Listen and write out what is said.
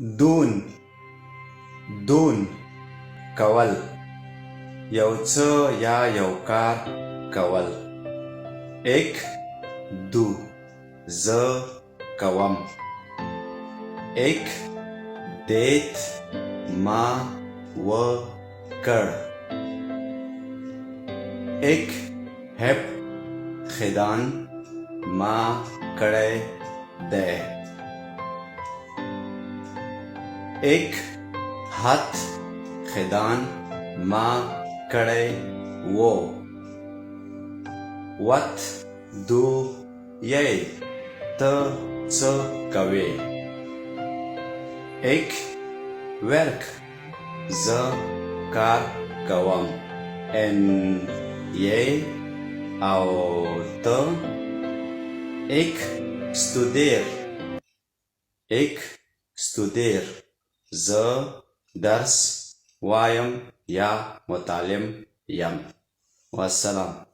دون دون کول یو څه یا یو کار کول ایک دو زه کوم ایک دیت ما وکړ ایک heb gedaan ما کړی دی ایک had gedaan ما کړی و wat doe jy ته څه کوې ek werk زه کار کوم en jy او ته ek studeer زه درس وایم یا متعلم یم والسلام